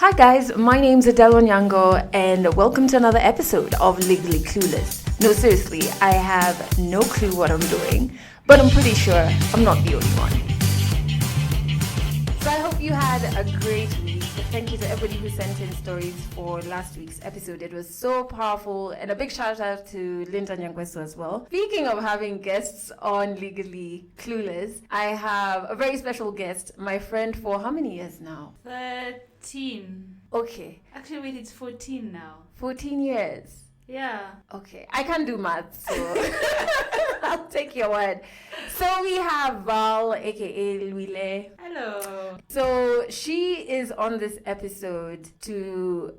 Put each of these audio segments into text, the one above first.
Hi guys, my name's Adele Onyango and welcome to another episode of Legally Clueless. No, seriously, I have no clue what I'm doing, but I'm pretty sure I'm not the only one. So I hope you had a great week. Thank you to everybody who sent in stories for last week's episode. It was so powerful, and a big shout out to Linda Nyangweso as well. Speaking of having guests on Legally Clueless, I have a very special guest, my friend for how many years now? 13. Okay. Actually, wait, it's 14 now. 14 years. Yeah. Okay. I can't do math, so I'll take your word. So we have Val, aka Luile. Hello. So she is on this episode to,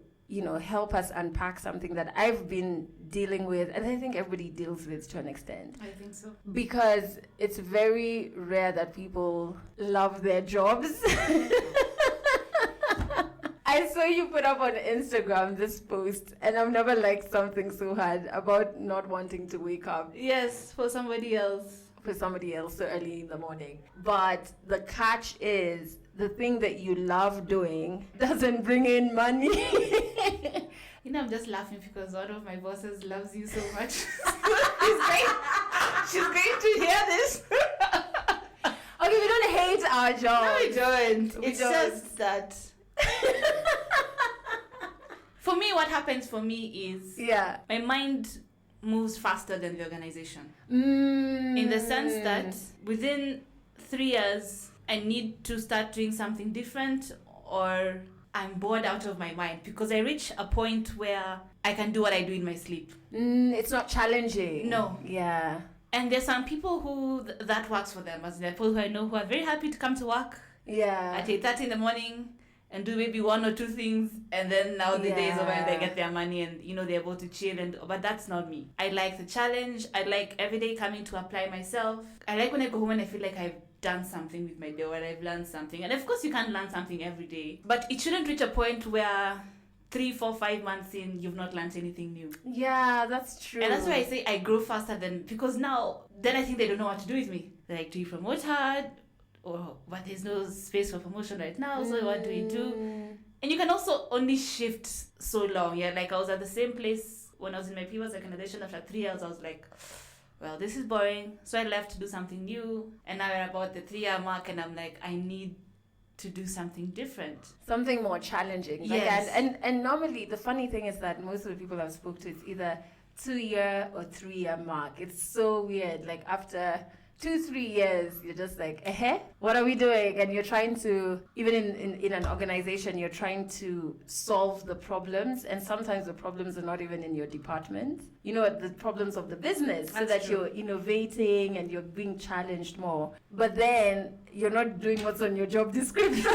help us unpack something that I've been dealing with, and I think everybody deals with to an extent. I think so. Because it's very rare that people love their jobs. I saw you put up on Instagram this post, and I've never liked something so hard about not wanting to wake up. Yes, for somebody else. For somebody else so early in the morning. But the catch is the thing that you love doing doesn't bring in money. I'm just laughing because one of my bosses loves you so much. She's going to hear this. Okay, we don't hate our job. No, we don't. It's just that. For me, what happens for me is my mind moves faster than the organization. In the sense that within 3 years, I need to start doing something different, or I'm bored out of my mind because I reach a point where I can do what I do in my sleep. It's not challenging. No. Yeah. And there's some people who that works for them. As there are people who I know who are very happy to come to work at 8:30 in the morning and do maybe one or two things, and then now the day is over and they get their money and they're able to chill. But that's not me. I like the challenge. I like every day coming to apply myself. I like when I go home and I feel like I've done something with my day, or I've learned something. And of course you can't learn something every day, but it shouldn't reach a point where 3, 4, 5 months in, you've not learned anything new. Yeah, that's true. And that's why I say I grow faster because now, then I think they don't know what to do with me. They're like, do you promote her? But there's no space for promotion right now, so what do we do? And you can also only shift so long. Yeah, like I was at the same place when I was in my previous organization. After 3 years, I was like, well, this is boring. So I left to do something new. And now we're about the 3-year mark, and I'm like, I need to do something different. Something more challenging. Yes. And normally, the funny thing is that most of the people I've spoke to, it's either 2-year or 3-year mark. It's so weird. Like after 2-3 years, you're just like, what are we doing? And you're trying to, even in an organization, you're trying to solve the problems. And sometimes the problems are not even in your department. The problems of the business. So that you're innovating and you're being challenged more. But then you're not doing what's on your job description.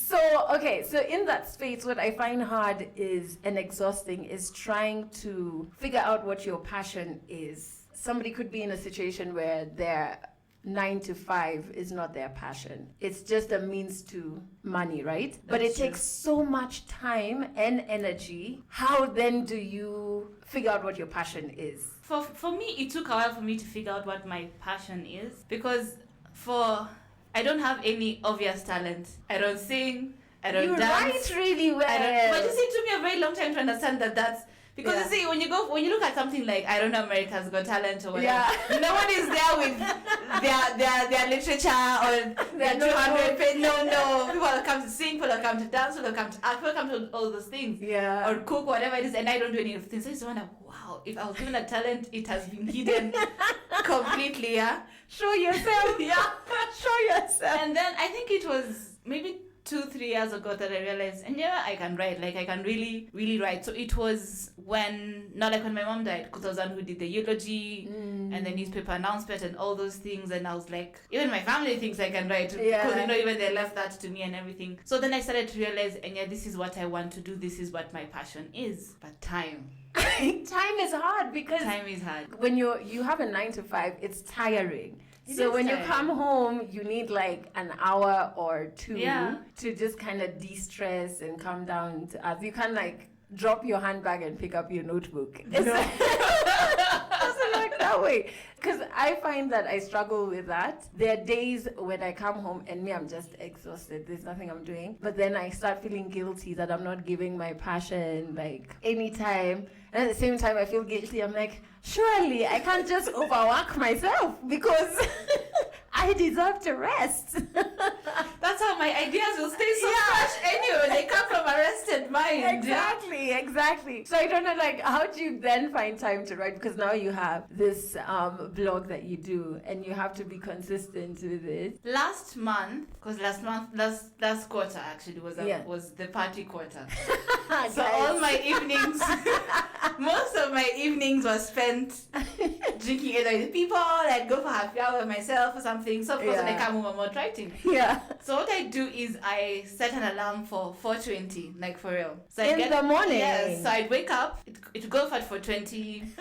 So in that space, what I find hard and exhausting is trying to figure out what your passion is. Somebody could be in a situation where their 9 to 5 is not their passion. It's just a means to money, right? But it takes so much time and energy. How then do you figure out what your passion is? For me, it took a while for me to figure out what my passion is, because I don't have any obvious talent. I don't sing. I don't dance. You write really well. But it took me a very long time to understand that's. Because you see, when you look at something like, I don't know, America's Got Talent or whatever, no one is there with their literature or their 200 pages. No. People will come to sing, people will come to dance, people will come to act, people will come to all those things. Yeah. Or cook, whatever it is, and I don't do any of the things. So I just wonder, wow, if I was given a talent, it has been hidden completely, Show yourself. Show yourself. And then I think it was maybe 2-3 years ago that I realized, and I can write, like I can really, really write. So it was when my mom died, because I was the one who did the eulogy and the newspaper announcement and all those things, and I was like, even my family thinks I can write, because even they left that to me and everything. So then I started to realize, and this is what I want to do, this is what my passion is. But time is hard, because time is hard. When you have a 9 to 5, it's tiring. So when you come home, you need like an hour or two to just kind of de-stress and come down to earth. You can't like drop your handbag and pick up your notebook. doesn't work that way. Because I find that I struggle with that. There are days when I come home and I'm just exhausted. There's nothing I'm doing. But then I start feeling guilty that I'm not giving my passion like any time. And at the same time, I feel guilty. I'm like, surely I can't just overwork myself because I deserve to rest. That's how my ideas will stay so fresh anyway. They come from a rested mind. Exactly. So I don't know, like, how do you then find time to write? Because now you have this blog that you do, and you have to be consistent with it. Last quarter actually was the party quarter. So all my evenings, most of my evenings were spent drinking either with people. I'd go for happy hour myself or something. So of course when I come home, I'm not writing. Yeah. So what I do is I set an alarm for 4:20, like for real. So in the morning. Yes. So I'd wake up. It go for 4:20.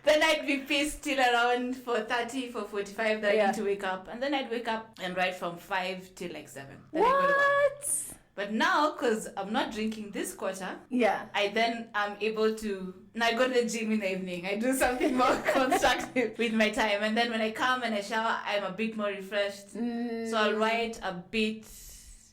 Then I'd be pissed till around 4:30, 4:45 that I need to wake up. And then I'd wake up and write from 5 till like 7. Then What? But now, because I'm not drinking this quarter, I then am able to... Now I go to the gym in the evening. I do something more constructive with my time. And then when I come and I shower, I'm a bit more refreshed. So I'll write a bit,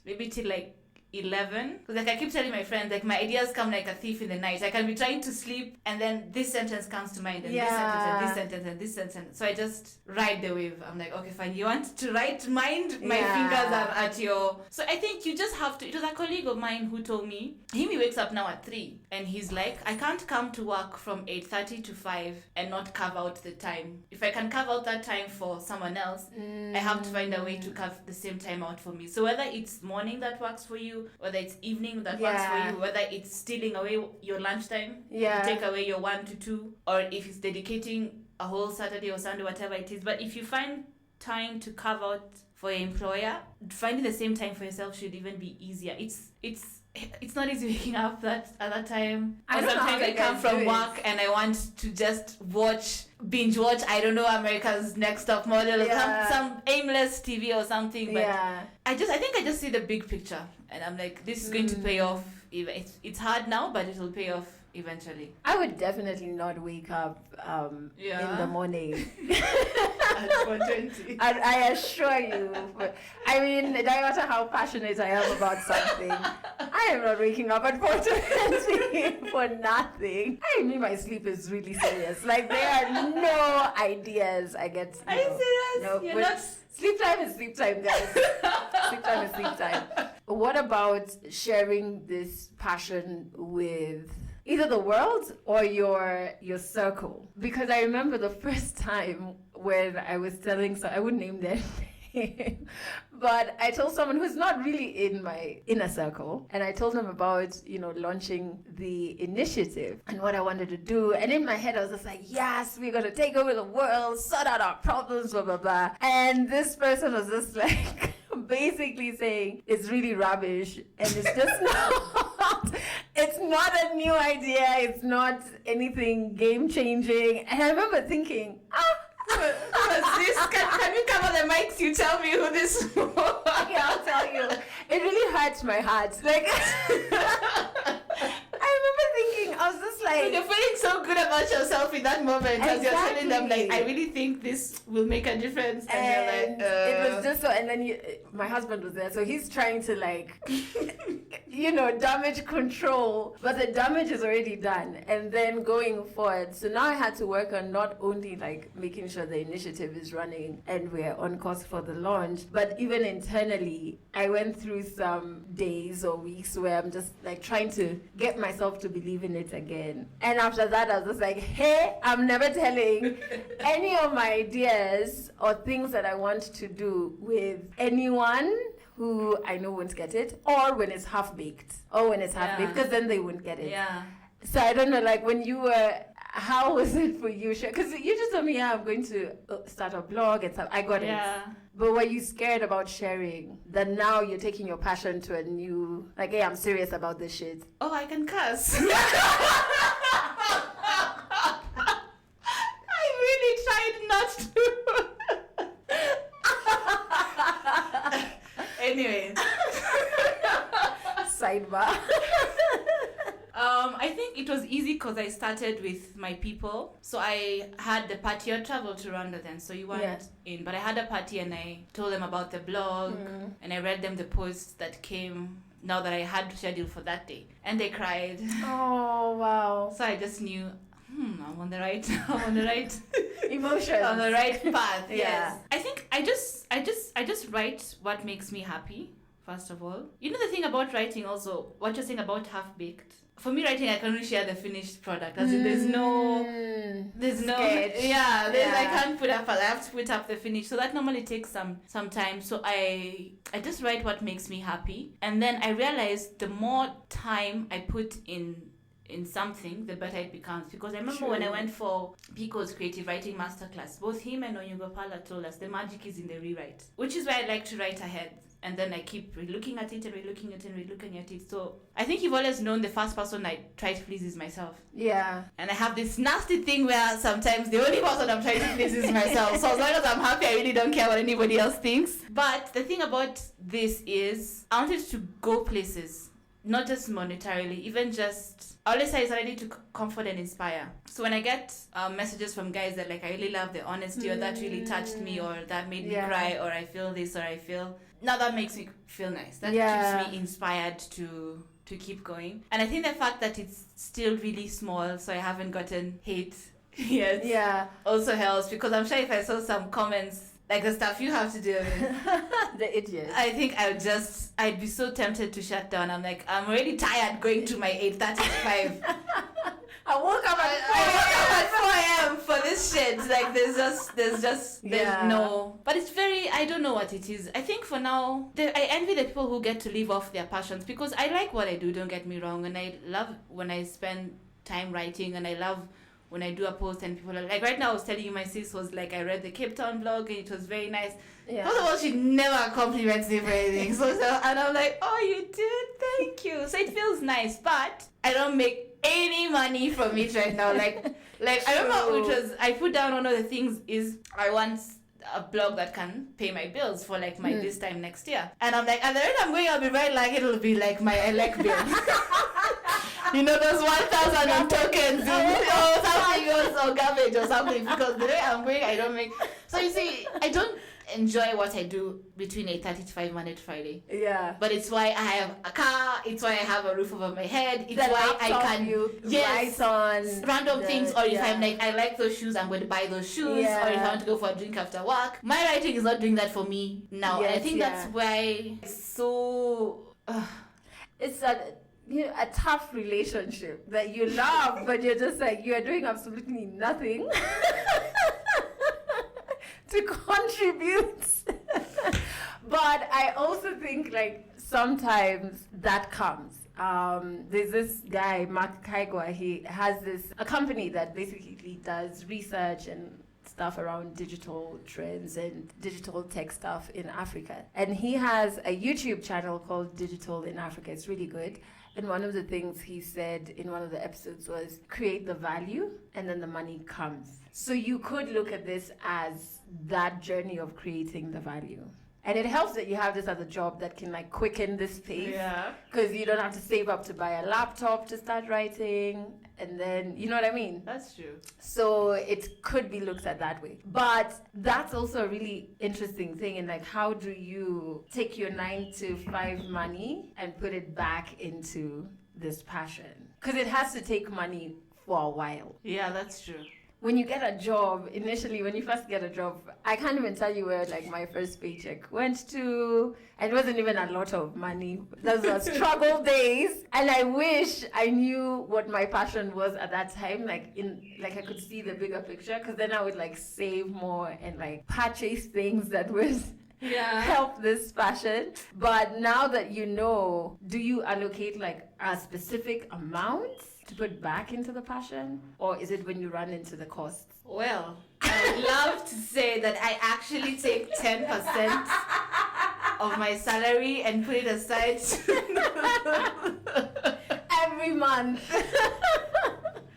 maybe till like 11. Because like I keep telling my friends, like my ideas come like a thief in the night. I can be trying to sleep and then this sentence comes to mind and this sentence and this sentence and this sentence. So I just ride the wave. I'm like, okay, fine. You want to write? Mind my fingers are at your... So I think you just have to... It was a colleague of mine who told me, he wakes up now at 3 and he's like, I can't come to work from 8:30 to 5 and not carve out the time. If I can carve out that time for someone else, I have to find a way to carve the same time out for me. So whether it's morning that works for you, whether it's evening that works for you, whether it's stealing away your lunchtime, take away your 1 to 2, or if it's dedicating a whole Saturday or Sunday, whatever it is. But if you find time to carve out for your employer, finding the same time for yourself should even be easier. It's not easy waking up at that time. Sometimes I come from work and I want to just binge watch, I don't know, America's Next Top Model or some aimless TV or something. But I think I just see the big picture and I'm like, this is going to pay off. It's hard now, but it will pay off eventually. I would definitely not wake up in the morning. At 4:20. I assure you. I mean, no matter how passionate I am about something, I am not waking up at 4:20 for nothing. I mean, my sleep is really serious. Like, there are no ideas I get. Are you serious? No, You're not... Sleep time is sleep time, guys. Sleep time is sleep time. What about sharing this passion with either the world or your circle? Because I remember the first time when I was telling, so I wouldn't name their name, but I told someone who's not really in my inner circle, and I told them about, launching the initiative and what I wanted to do. And in my head, I was just like, yes, we're going to take over the world, sort out our problems, blah, blah, blah. And this person was just like, basically saying it's really rubbish and it's just it's not a new idea, it's not anything game changing. And I remember thinking, who was this? Can you cover the mics? You tell me who this was. Yeah, I'll tell you. It really hurts my heart. Like, I remember thinking, I was just like... You're feeling so good about yourself in that moment as you're telling them, like, I really think this will make a difference. And you're like, It was just so... And then my husband was there, so he's trying to, like, damage control. But the damage is already done. And then going forward, so now I had to work on not only, like, making sure the initiative is running and we're on course for the launch, but even internally, I went through some days or weeks where I'm just, like, trying to get myself to believe in it again. And after that, I was just like, hey, I'm never telling any of my ideas or things that I want to do with anyone who I know won't get it, or when it's half-baked, because then they won't get it. Yeah. So I don't know, like, when you were... How was it for you? Because you just told me, I'm going to start a blog and stuff. I got it. But were you scared about sharing? That now you're taking your passion to a new... Like, hey, I'm serious about this shit. Oh, I can cuss. I really tried not to. Anyway. Sidebar. I think think it was easy because I started with my people. So I had the party. I traveled to Rwanda then, so you weren't in. But I had a party and I told them about the blog and I read them the posts that came now that I had scheduled for that day. And they cried. Oh, wow. So I just knew, I'm on the right emotion. On the right path. Yeah. Yes. I think I just write what makes me happy, first of all. You know the thing about writing also, what you're saying about half-baked. For me, writing, I can only share the finished product. As in, there's no sketch. I can't put up. I have to put up the finish. So that normally takes some time. So I just write what makes me happy, and then I realize the more time I put in something, the better it becomes. Because I remember when I went for Pico's creative writing masterclass, both him and Onyugopala told us the magic is in the rewrite, which is why I like to write ahead. And then I keep looking at it and relooking at it and relooking at it. So I think you've always known the first person I try to please is myself. Yeah. And I have this nasty thing where sometimes the only person I'm trying to please is myself. So as long as I'm happy, I really don't care what anybody else thinks. But the thing about this is I wanted to go places, not just monetarily, even just... I always say it's already to comfort and inspire. So when I get messages from guys that like, I really love the honesty or that really touched me or that made me cry or I feel this or I feel... Now that makes me feel nice. That keeps me inspired to keep going. And I think the fact that it's still really small, so I haven't gotten hate yet, also helps. Because I'm sure if I saw some comments, like the stuff you have to do with, the idiot, I think I'd be so tempted to shut down. I'm like, I'm already tired going to my 8:35. I woke up at 4 a.m. for this shit. Like there's no. But it's very, I don't know what it is. I think for now, I envy the people who get to live off their passions because I like what I do. Don't get me wrong, and I love when I spend time writing, and I love when I do a post and people are like, right now I was telling you my sis was like, I read the Cape Town blog and it was very nice. First of all, she never compliments me for anything. So and I'm like, oh, you did? Thank you. So it feels nice, but I don't make any money from it right now. Like I remember I put down one of the things is I want a blog that can pay my bills for like my this time next year. And I'm like, at the rate I'm going, I'll be right like it'll be like my elect bill. You know, those 1,000 tokens or something else or garbage or something, because the way I'm going, I don't make... So you see, I don't enjoy what I do between 8:30 to 5 Monday to Friday. Yeah. But it's why I have a car, it's why I have a roof over my head, it's why I can write on random things, or if I'm like, I like those shoes, I'm going to buy those shoes, or if I want to go for a drink after work. My writing is not doing that for me now. And I think that's why it's so... It's a tough relationship that you love, but you're just like, you're doing absolutely nothing to contribute. But I also think like sometimes that comes. There's this guy, Mark Kaigwa, he has a company that basically does research and stuff around digital trends and digital tech stuff in Africa. And he has a YouTube channel called Digital in Africa. It's really good. And one of the things he said in one of the episodes was create the value and then the money comes. So you could look at this as that journey of creating the value. And it helps that you have this other job that can like quicken this pace. Yeah. Because you don't have to save up to buy a laptop to start writing. And then, you know what I mean? That's true. So it could be looked at that way. But that's also a really interesting thing. And like, how do you take your 9 to 5 money and put it back into this passion? Because it has to take money for a while. Yeah, that's true. When you get a job, initially, when you first get a job, I can't even tell you where like my first paycheck went to. And it wasn't even a lot of money. Those were struggle days. And I wish I knew what my passion was at that time. Like I could see the bigger picture, because then I would like save more and like purchase things that would help this passion. But now that you know, do you allocate like a specific amount to put back into the passion, or is it when you run into the costs? Well, I would love to say that I actually take 10% of my salary and put it aside every month.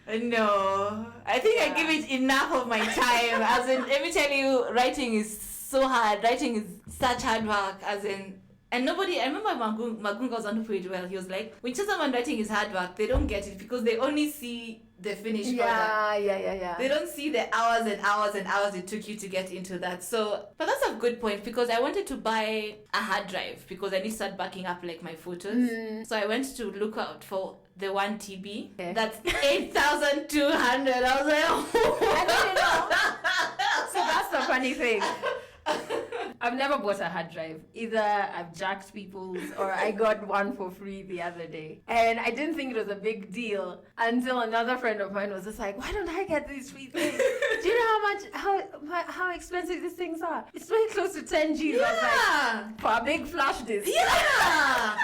No, I think I give it enough of my time. As in, let me tell you, writing is so hard. Writing is such hard work. As in, And nobody, I remember Magunga was on the page well. He was like, when someone writing his hard work, they don't get it because they only see the finished product. Yeah. They don't see the hours and hours and hours it took you to get into that. So, but that's a good point because I wanted to buy a hard drive because I need to start backing up like my photos. So I went to look out for the 1 TB. Okay. That's 8,200. I was like, oh. I didn't know. So that's the funny thing. I've never bought a hard drive. Either I've jacked people's or I got one for free the other day. And I didn't think it was a big deal until another friend of mine was just like, why don't I get these free things? Do you know how expensive these things are? It's very close to 10 G's. Yeah. I was like, for a big flash disk. Yeah.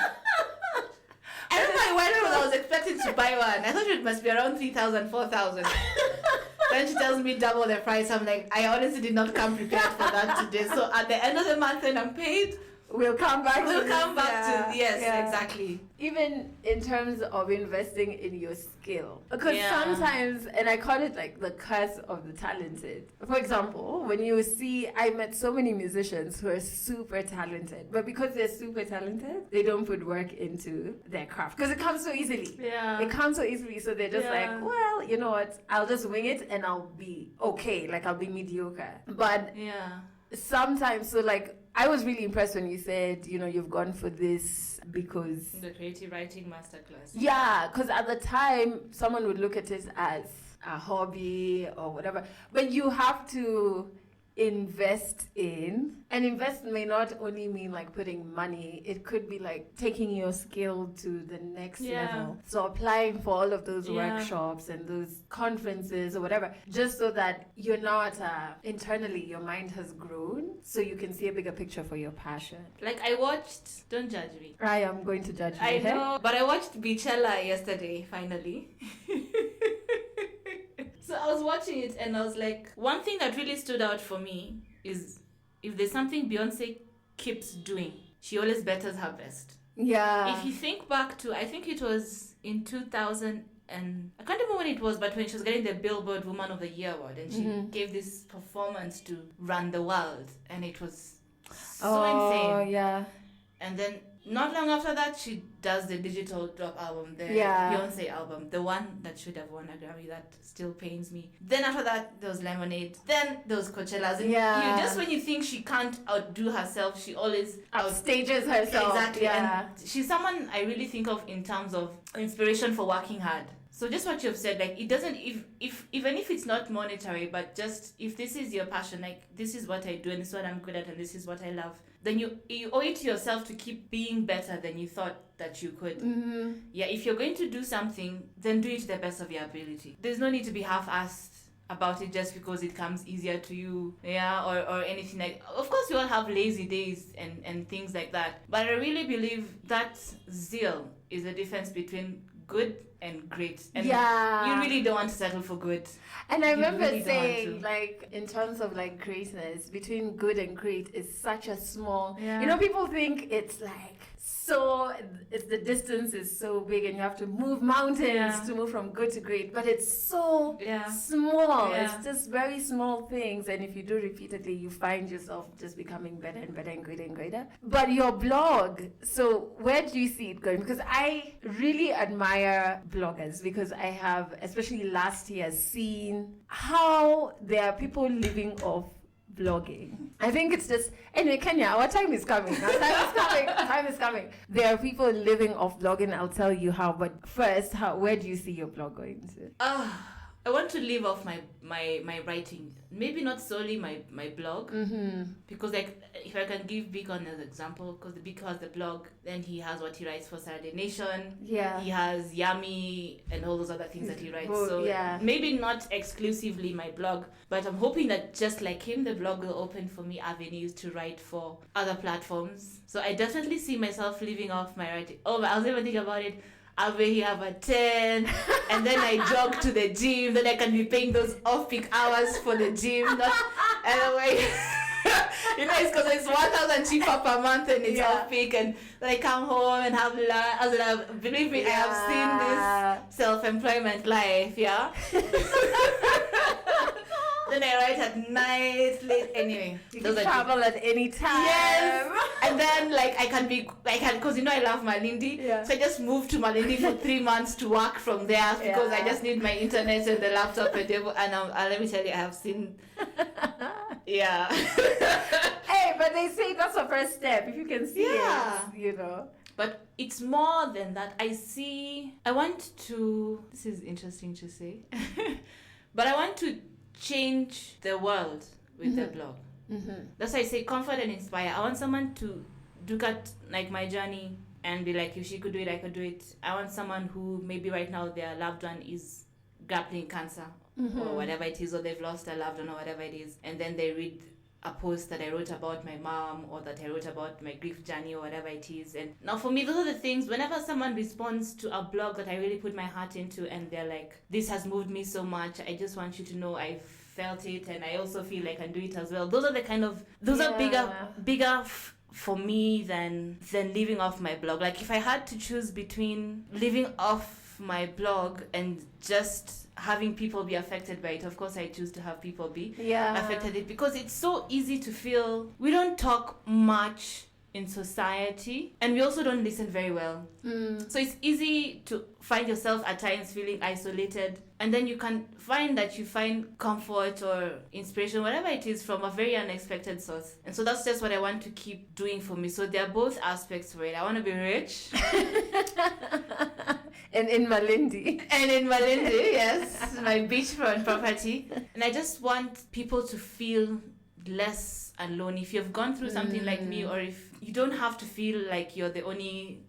I remember I went when I was expecting to buy one. I thought it must be around 3,000, 4,000. Then she tells me double the price. I'm like, I honestly did not come prepared for that today. So at the end of the month when I'm paid, we'll come back to yes, exactly. Even in terms of investing in your skill. Because sometimes, and I call it like the curse of the talented. For example, when you see, I met so many musicians who are super talented, but because they're super talented, they don't put work into their craft. Because it comes so easily. Yeah. It comes so easily, so they're just like, well, you know what, I'll just wing it and I'll be okay. Like, I'll be mediocre. But sometimes, so like, I was really impressed when you said, you know, you've gone for this because... The creative writing masterclass. Yeah, because at the time, someone would look at it as a hobby or whatever. But you have to invest in, and invest may not only mean like putting money, it could be like taking your skill to the next level. So applying for all of those workshops and those conferences or whatever, just so that you're not internally, your mind has grown, so you can see a bigger picture for your passion. Like I watched, don't judge me. I am going to judge you. I know, but I watched Beachella yesterday, finally. So I was watching it and I was like, one thing that really stood out for me is if there's something Beyonce keeps doing, she always betters her best. Yeah. If you think back to, I think it was in 2000 and I can't remember when it was, but when she was getting the Billboard Woman of the Year award and she gave this performance to Run the World and it was so insane. Oh, yeah. And then not long after that, she does the digital drop album, the Beyonce album, the one that should have won a Grammy. That still pains me. Then after that, there was Lemonade. Then there was Coachella's. And you, just when you think she can't outdo herself, she always outstages herself. Exactly. Yeah. And she's someone I really think of in terms of inspiration for working hard. So just what you've said, like it doesn't, if even if it's not monetary, but just if this is your passion, like this is what I do and this is what I'm good at and this is what I love, then you owe it to yourself to keep being better than you thought that you could. Mm-hmm. Yeah, if you're going to do something, then do it to the best of your ability. There's no need to be half-assed about it just because it comes easier to you, or anything like. Of course, we all have lazy days and things like that, but I really believe that zeal is the difference between good and great, and you really don't want to settle for good. And I remember saying, like, in terms of like greatness, between good and great is such a small, you know, people think it's like so, it's the distance is so big and you have to move mountains to move from good to great, but it's so small. It's just very small things, and if you do repeatedly, you find yourself just becoming better and better and greater and greater. But your blog, so where do you see it going? Because I really admire bloggers, because I have, especially last year, seen how there are people living off blogging. I think it's just, anyway, Kenya, our time is coming. Time is coming. There are people living off blogging. I'll tell you how, but first, where do you see your blog going to? I want to live off my writing. Maybe not solely my blog, because like if I can give Beacon as an example, because the Beacon has the blog, then he has what he writes for Saturday Nation. Yeah. He has Yummy and all those other things that he writes. So maybe not exclusively my blog, but I'm hoping that just like him, the blog will open for me avenues to write for other platforms. So I definitely see myself living off my writing. Oh, but I was even thinking about it. I'll be here at 10 and then I jog to the gym, then I can be paying those off-peak hours for the gym. Anyway, you know, it's because it's 1,000 cheaper per month and it's off-peak, and then I come home and have lunch. Believe me, I have seen this self-employment life, Then I write at night, late. Anyway, you can travel at any time. Yes. And then I can because I love Malindi. Yeah. So I just moved to Malindi for 3 months to work from there because I just need my internet and the laptop and let me tell you, I have seen. Yeah. Hey, but they say that's the first step. If you can see it, But it's more than that. This is interesting to say, but I want to change the world with the blog. That's why I say comfort and inspire. I want someone to look at my journey and be like, if she could do it, I could do it. I want someone who maybe right now their loved one is grappling cancer or whatever it is, or they've lost a loved one or whatever it is, and then they read a post that I wrote about my mom or that I wrote about my grief journey or whatever it is. And now for me, those are the things, whenever someone responds to a blog that I really put my heart into and they're like, this has moved me so much, I just want you to know I felt it and I also feel I can do it as well. Those are the kind of, those are bigger for me than living off my blog. Like if I had to choose between living off my blog and just having people be affected by it, of course I choose to have people be affected it, because it's so easy to feel we don't talk much in society and we also don't listen very well. So it's easy to find yourself at times feeling isolated, and then you can find that you find comfort or inspiration, whatever it is, from a very unexpected source. And so that's just what I want to keep doing for me. So there are both aspects for it. I want to be rich. And in Malindi. Yes. My beachfront property. And I just want people to feel less alone. If you've gone through something like me, or if you don't have to feel like you're the only...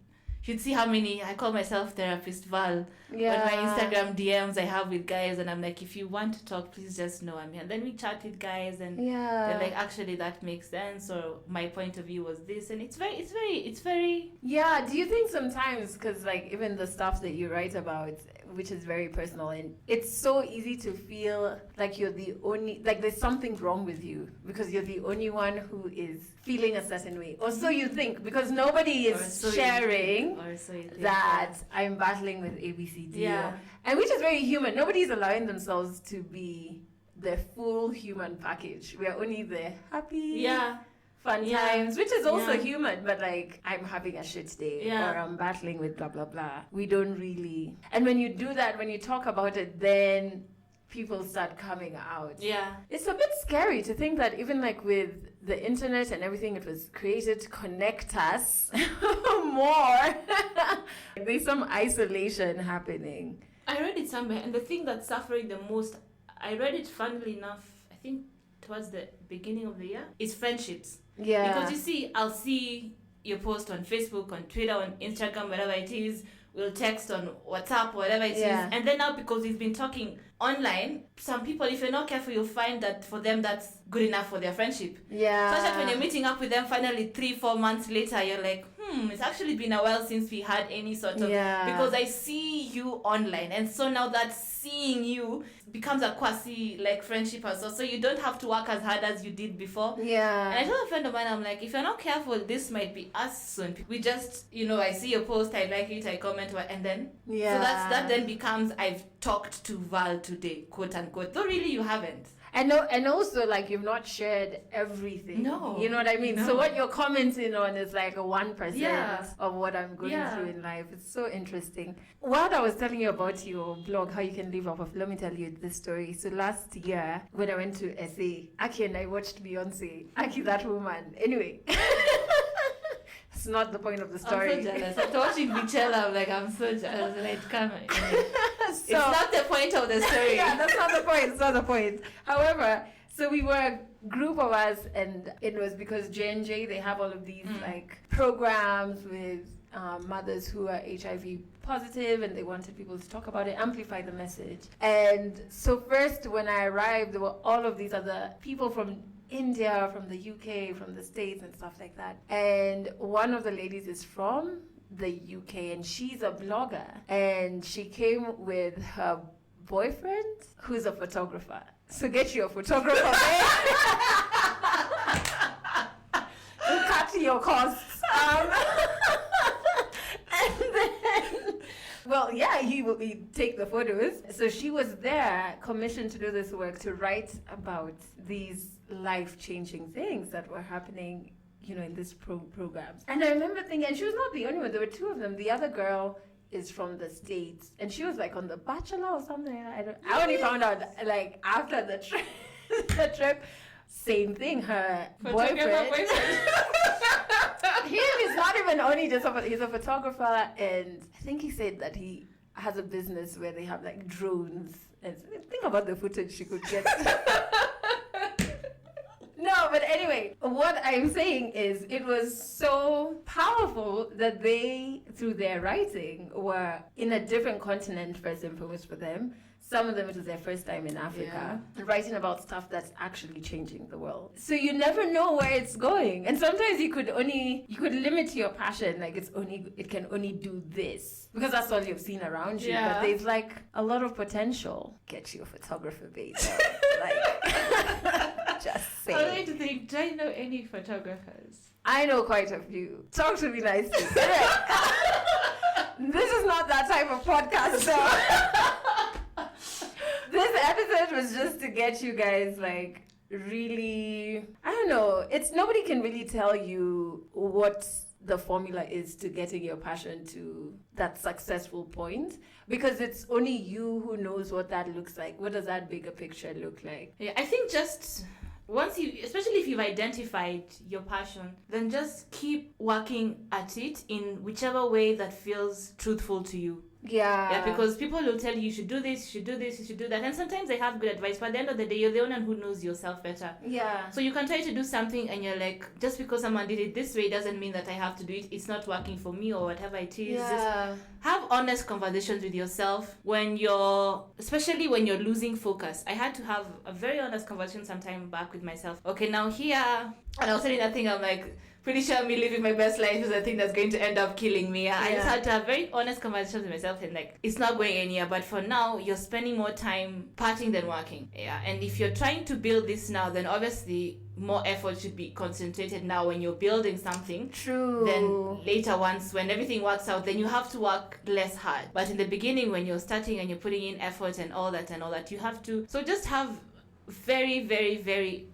You'd see how many... I call myself Therapist Val. On my Instagram DMs I have with guys, and I'm like, if you want to talk, please just know I'm here. And then we chat with guys, and they're like, actually that makes sense, or my point of view was this. And it's very... Yeah, do you think sometimes, because even the stuff that you write about, which is very personal, and it's so easy to feel like you're the only, there's something wrong with you because you're the only one who is feeling a certain way, or so you think, because nobody is sharing that I'm battling with ABCD, and which is very human. Nobody's allowing themselves to be the full human package. We are only the happy fun times, which is also human, but I'm having a shit day, or I'm battling with blah blah blah. We don't really, and when you do that, when you talk about it, then people start coming out. It's a bit scary to think that even with the internet and everything, it was created to connect us more. There's some isolation happening. I read it somewhere, and the thing that's suffering the most, I read it funnily enough, I think towards the beginning of the year, is friendships. Because you see, I'll see your post on Facebook, on Twitter, on Instagram, whatever it is. We'll text on WhatsApp, whatever it is. And then now, because we've been talking online, some people, if you're not careful, you'll find that for them, that's good enough for their friendship. So that when you're meeting up with them finally 3-4 months later, you're like, it's actually been a while since we had any sort of... Because I see you online. And so now that seeing you becomes a quasi friendship as well. So you don't have to work as hard as you did before. And I told a friend of mine, I'm like, if you're not careful, this might be us soon. We just, I see your post, I like it, I comment, and then... So that then becomes, I've talked to Val today, quote unquote. Though really you haven't. And also, you've not shared everything. No. You know what I mean? No. So what you're commenting on is a 1% of what I'm going through in life. It's so interesting. What I was telling you about your blog, how you can live off of, let me tell you this story. So last year, when I went to SA, Aki and I watched Beyonce. Aki, that woman. Anyway. It's not the point of the story. I'm so jealous. After watching Bichella, I'm so jealous. It's not the point of the story. That's not the point. It's not the point. However, so we were a group of us, and it was because J&J, they have all of these programs with mothers who are HIV positive, and they wanted people to talk about it, amplify the message. And so first, when I arrived, there were all of these other people from India, from the UK, from the States, and stuff like that. And one of the ladies is from the UK, and she's a blogger, and she came with her boyfriend, who's a photographer. So get you a photographer, cut your costs. And then, he he'd take the photos. So she was there, commissioned to do this work, to write about these life-changing things that were happening, in this programs. And I remember thinking, and she was not the only one, there were two of them. The other girl is from the States, and she was like on The Bachelor or something. I only found out like after the trip. Same thing, her boyfriend. He is not even only just he's a photographer, and I think he said that he has a business where they have like drones. And think about the footage she could get. No, but anyway, what I'm saying is it was so powerful that they, through their writing, were in a different continent first and foremost for them. Some of them, it was their first time in Africa, writing about stuff that's actually changing the world. So you never know where it's going. And sometimes you could limit your passion, like it can only do this, because that's all you've seen around you. But there's like a lot of potential. Get you a photographer, baby. Just saying. I like to think, do I know any photographers? I know quite a few. Talk to me nicely. This is not that type of podcast, so this episode was just to get you guys like really, I don't know, nobody can really tell you what the formula is to getting your passion to that successful point, because it's only you who knows what that looks like. What does that bigger picture look like? Yeah, I think just once especially if you've identified your passion, then just keep working at it in whichever way that feels truthful to you. Yeah, because people will tell you should do this, you should do this, you should do that. And sometimes they have good advice, but at the end of the day, you're the one who knows yourself better. Yeah. So you can try to do something and you're like, just because someone did it this way doesn't mean that I have to do it. It's not working for me or whatever it is. Yeah. Just have honest conversations with yourself especially when you're losing focus. I had to have a very honest conversation sometime back with myself. Okay, now here, and I was saying that thing, I'm like, pretty sure me living my best life is a thing that's going to end up killing me. I just had to have very honest conversations with myself and like, it's not going anywhere. But for now, you're spending more time partying than working. Yeah, and if you're trying to build this now, then obviously more effort should be concentrated now when you're building something. True. Then later, when everything works out, then you have to work less hard. But in the beginning, when you're starting and you're putting in effort and all that, you have to. So just have very, very, very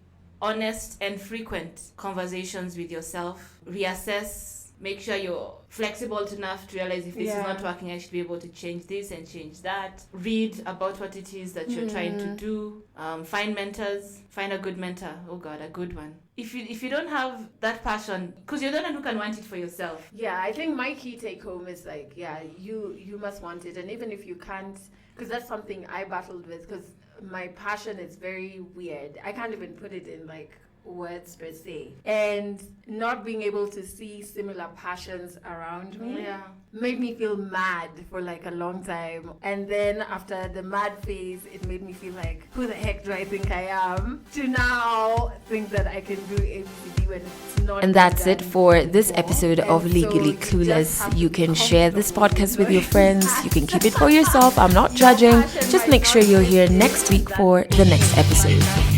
honest and frequent conversations with yourself. Reassess. Make sure you're flexible enough to realize if this is not working, I should be able to change this and change that. Read about what it is that you're trying to do. Find mentors. Find a good mentor. Oh God, a good one. If you don't have that passion, because you're the one who can want it for yourself. Yeah, I think my key take home is like, you must want it. And even if you can't, because that's something I battled with, because my passion is very weird. I can't even put it in like words per se. And not being able to see similar passions around me made me feel mad for like a long time. And then after the mad phase, it made me feel like, who the heck do I think I am? To now think that I can do ABCD when it's not. And that's it for this episode of Legally Clueless. You can share this podcast with your friends. You can keep it for yourself. I'm not judging. Just make sure you're here next week for the next episode.